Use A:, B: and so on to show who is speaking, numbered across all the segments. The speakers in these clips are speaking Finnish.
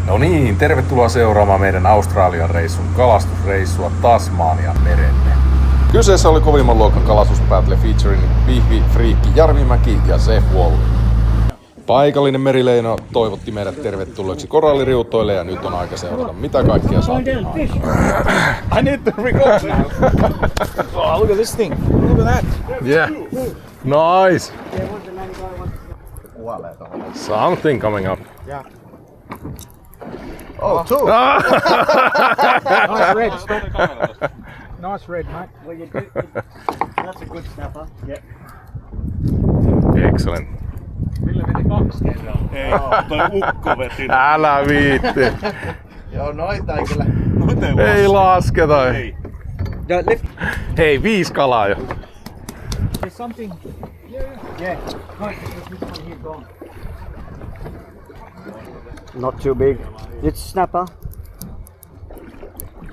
A: No niin, tervetuloa seuraamaan meidän Australian reissun kalastusreissua Tasmanian merelle. Kyseessä oli kovimman luokan kalastusbattle featuring Vihvi, Friikki, Jarvimäki ja Sef Wall. Paikallinen merileino toivotti meidät tervetulleeksi koralliriutoille ja nyt on aika seurata mitä kaikkea saatiin.
B: I need to record now. Oh, look at this thing. Look at that.
A: Yeah. Nice. Something coming up.
B: Yeah.
C: Oh, two.
B: Nice red. Nice red, mate. Well, you do. That's a good snapper. Yep.
A: Excellent.
B: Ville veti 2 kertaa.
D: Ei, toi ukko veti.
A: Älä viitti.
C: Joo, noita ei kyllä.
D: Noita
A: Ei lasketa.
D: Ei.
A: Hei, 5 kalaa jo.
B: There's something. Yeah. Nice. This one here gone.
E: Not too big. It's snapper.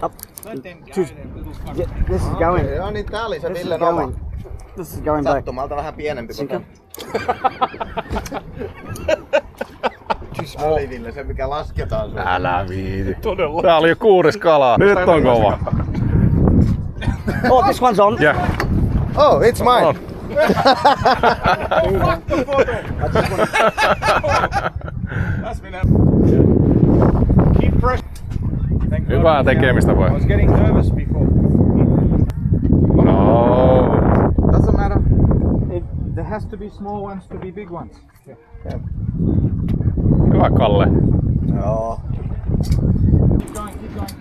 E: Up. Yeah, this is going.
C: Joo, niin tää oli se
E: This is
C: Villen oma.
E: going. This is going back.
C: Sattumalta vähän pienempi kuin tää. Tää oli Ville se mikä lasketaan sun.
A: Älä viiti.
D: Todella.
A: Tää oli jo 6 kalaa. Nyt on kova.
E: Oh, this one's on.
A: Yeah.
C: Oh, it's mine.
A: On.
B: Keep pressure.
A: Hyvää tekemistä
B: I
A: voi.
B: was getting nervous before.
A: No.
B: Doesn't matter. There has to be small ones to be big ones.
A: Hyvä Kalle.
C: Joo.
B: Keep going, keep going.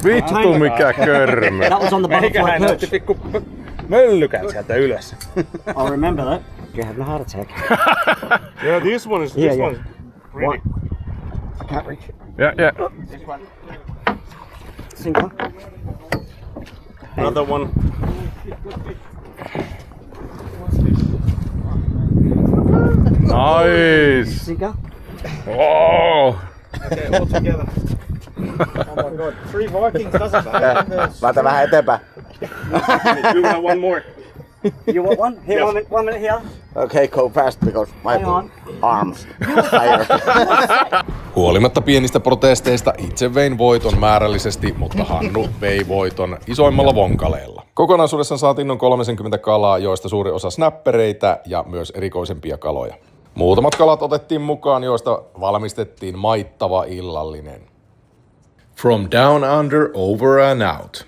A: Vittu mikä körmö.
E: That was on the butterfly
D: Meikähän näytti
E: perch.
D: pikku möllykän sieltä ylös.
E: I'll remember that. You're having a heart attack.
D: Yeah, this one is
E: Yeah,
D: this
E: yeah.
D: one. Really.
E: I can't reach it.
A: Yeah.
E: Single.
D: Another one.
A: Nice.
E: Single.
A: Oh.
B: Okay, all together. Oh my god, 3 Vikings doesn't matter.
C: Laita vähän eteenpäin.
D: You have one more.
E: You want one? Here,
D: Yes.
E: one minute here.
C: Okay, go fast because my
E: Hang on.
C: arms tired.
A: Huolimatta pienistä protesteista itse vein voiton määrällisesti, mutta Hannu vei voiton isoimmalla vonkaleella. Kokonaisuudessaan saatiin noin 30 kalaa, joista suuri osa snappereitä ja myös erikoisempia kaloja. Muutamat kalat otettiin mukaan, joista valmistettiin maittava illallinen. From Down Under, over and out.